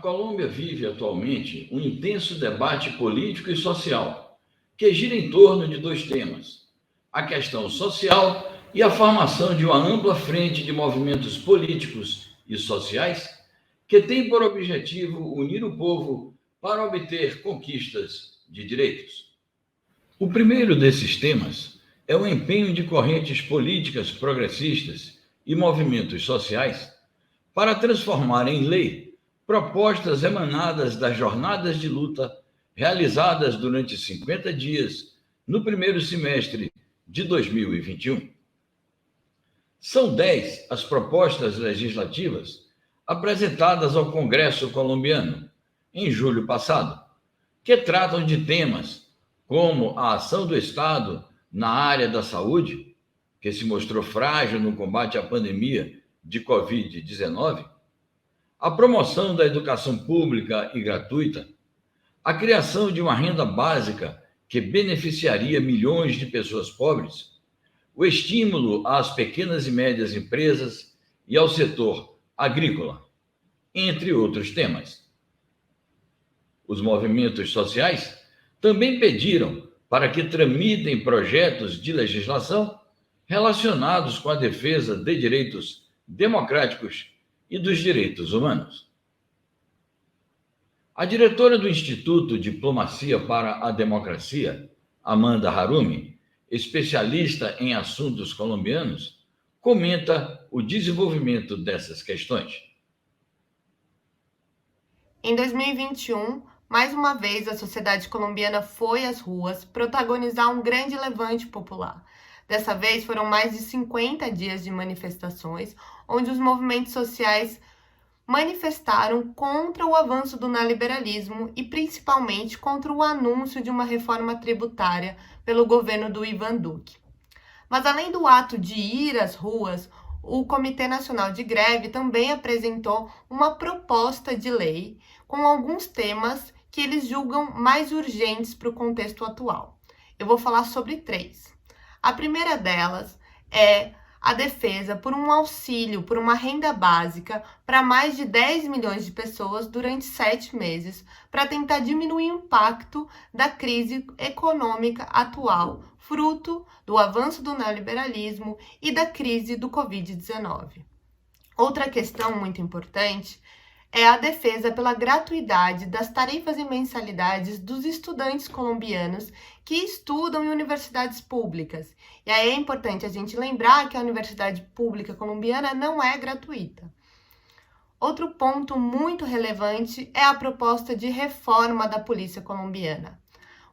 Colômbia vive atualmente um intenso debate político e social, que gira em torno de dois temas: a questão social e a formação de uma ampla frente de movimentos políticos e sociais que tem por objetivo unir o povo para obter conquistas de direitos. O primeiro desses temas é o empenho de correntes políticas progressistas e movimentos sociais para transformar em lei propostas emanadas das jornadas de luta realizadas durante 50 dias no primeiro semestre de 2021. São 10 as propostas legislativas apresentadas ao Congresso colombiano em julho passado, que tratam de temas como a ação do Estado na área da saúde, que se mostrou frágil no combate à pandemia de Covid-19, a promoção da educação pública e gratuita, a criação de uma renda básica que beneficiaria milhões de pessoas pobres, o estímulo às pequenas e médias empresas e ao setor agrícola, entre outros temas. Os movimentos sociais também pediram para que tramitem projetos de legislação relacionados com a defesa de direitos democráticos e dos direitos humanos. A diretora do Instituto Diplomacia para a Democracia, Amanda Harumi, especialista em assuntos colombianos, comenta o desenvolvimento dessas questões. Em 2021, mais uma vez a sociedade colombiana foi às ruas protagonizar um grande levante popular. Dessa vez foram mais de 50 dias de manifestações, onde os movimentos sociais manifestaram contra o avanço do neoliberalismo e principalmente contra o anúncio de uma reforma tributária pelo governo do Ivan Duque. Mas além do ato de ir às ruas, o Comitê Nacional de Greve também apresentou uma proposta de lei com alguns temas que eles julgam mais urgentes para o contexto atual. Eu vou falar sobre 3. A primeira delas é a defesa por um auxílio, por uma renda básica para mais de 10 milhões de pessoas durante 7 meses, para tentar diminuir o impacto da crise econômica atual, fruto do avanço do neoliberalismo e da crise do Covid-19. Outra questão muito importante é a defesa pela gratuidade das tarifas e mensalidades dos estudantes colombianos que estudam em universidades públicas. E aí é importante a gente lembrar que a universidade pública colombiana não é gratuita. Outro ponto muito relevante é a proposta de reforma da polícia colombiana.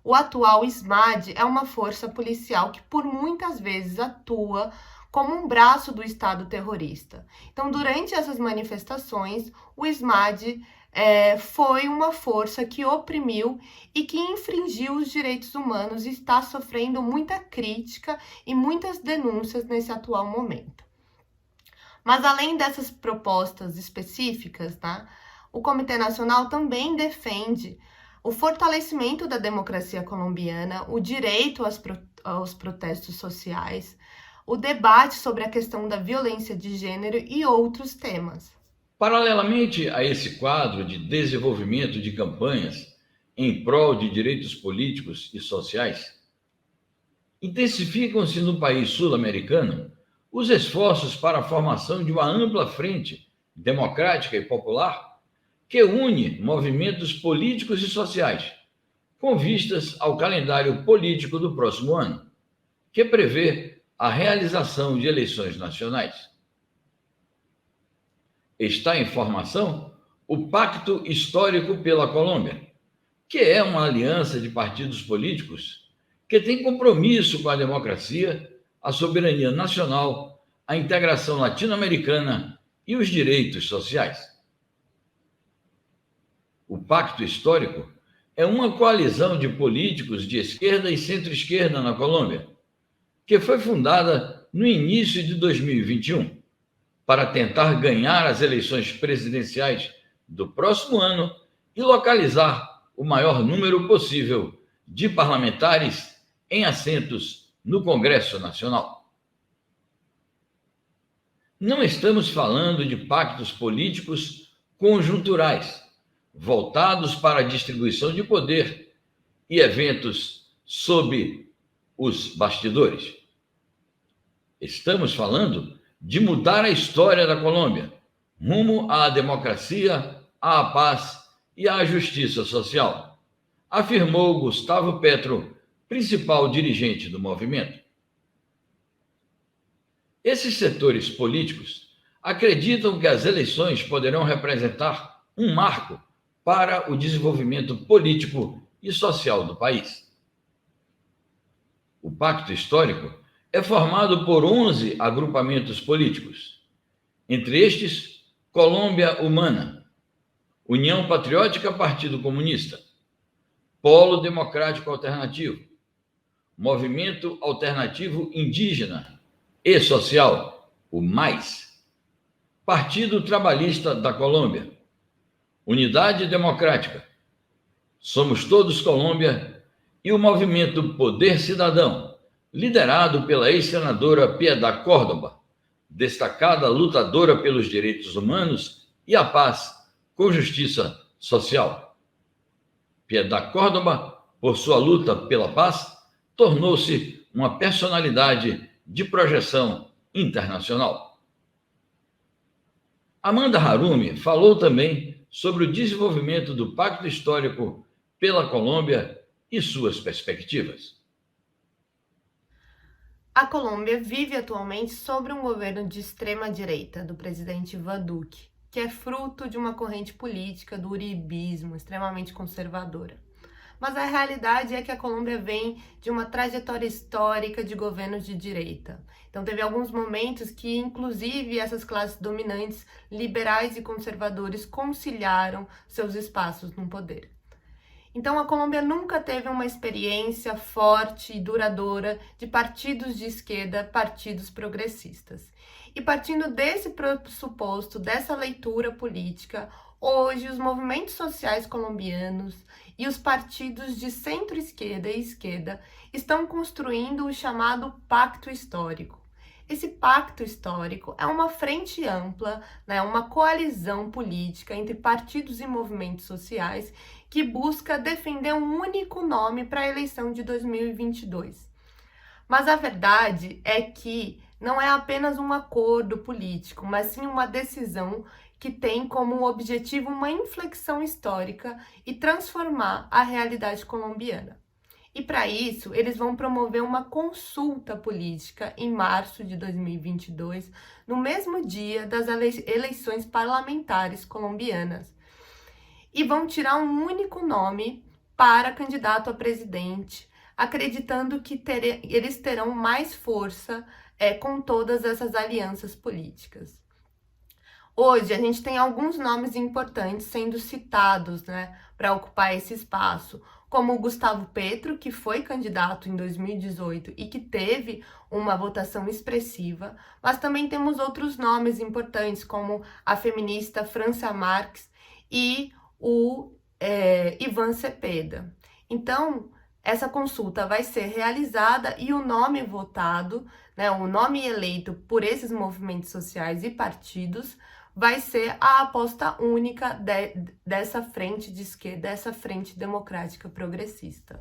O atual SMAD é uma força policial que por muitas vezes atua como um braço do Estado terrorista. Então, durante essas manifestações, o SMAD foi uma força que oprimiu e que infringiu os direitos humanos e está sofrendo muita crítica e muitas denúncias nesse atual momento. Mas, além dessas propostas específicas, né, o Comitê Nacional também defende o fortalecimento da democracia colombiana, o direito aos protestos sociais, o debate sobre a questão da violência de gênero e outros temas. Paralelamente a esse quadro de desenvolvimento de campanhas em prol de direitos políticos e sociais, intensificam-se no país sul-americano os esforços para a formação de uma ampla frente democrática e popular que une movimentos políticos e sociais, com vistas ao calendário político do próximo ano, que prevê a realização de eleições nacionais. Está em formação o Pacto Histórico pela Colômbia, que é uma aliança de partidos políticos que tem compromisso com a democracia, a soberania nacional, a integração latino-americana e os direitos sociais. O Pacto Histórico é uma coalizão de políticos de esquerda e centro-esquerda na Colômbia, que foi fundada no início de 2021 para tentar ganhar as eleições presidenciais do próximo ano e localizar o maior número possível de parlamentares em assentos no Congresso Nacional. Não estamos falando de pactos políticos conjunturais, voltados para a distribuição de poder e eventos sob os bastidores. Estamos falando de mudar a história da Colômbia rumo à democracia, à paz e à justiça social, afirmou Gustavo Petro, principal dirigente do movimento. Esses setores políticos acreditam que as eleições poderão representar um marco para o desenvolvimento político e social do país. O Pacto Histórico é formado por 11 agrupamentos políticos, entre estes, Colômbia Humana, União Patriótica Partido Comunista, Polo Democrático Alternativo, Movimento Alternativo Indígena e Social, o MAIS, Partido Trabalhista da Colômbia, Unidade Democrática, Somos Todos Colômbia e o Movimento Poder Cidadão, liderado pela ex-senadora Piedad Córdoba, destacada lutadora pelos direitos humanos e a paz com justiça social. Piedad Córdoba, por sua luta pela paz, tornou-se uma personalidade de projeção internacional. Amanda Harumi falou também sobre o desenvolvimento do Pacto Histórico pela Colômbia e suas perspectivas. A Colômbia vive atualmente sob um governo de extrema-direita do presidente Iván Duque, que é fruto de uma corrente política do uribismo extremamente conservadora. Mas a realidade é que a Colômbia vem de uma trajetória histórica de governos de direita. Então teve alguns momentos que, inclusive, essas classes dominantes, liberais e conservadores, conciliaram seus espaços no poder. Então a Colômbia nunca teve uma experiência forte e duradoura de partidos de esquerda, partidos progressistas. E partindo desse pressuposto, dessa leitura política, hoje os movimentos sociais colombianos e os partidos de centro-esquerda e esquerda estão construindo o chamado Pacto Histórico. Esse pacto histórico é uma frente ampla, uma coalizão política entre partidos e movimentos sociais que busca defender um único nome para a eleição de 2022. Mas a verdade é que não é apenas um acordo político, mas sim uma decisão que tem como objetivo uma inflexão histórica e transformar a realidade colombiana. E para isso, eles vão promover uma consulta política em março de 2022, no mesmo dia das eleições parlamentares colombianas. E vão tirar um único nome para candidato a presidente, acreditando que eles terão mais força com todas essas alianças políticas. Hoje, a gente tem alguns nomes importantes sendo citados para ocupar esse espaço, como o Gustavo Petro, que foi candidato em 2018 e que teve uma votação expressiva, mas também temos outros nomes importantes, como a feminista Francia Márquez e o Iván Cepeda. Então, essa consulta vai ser realizada e o nome votado, o nome eleito por esses movimentos sociais e partidos, vai ser a aposta única dessa frente de esquerda, dessa frente democrática progressista.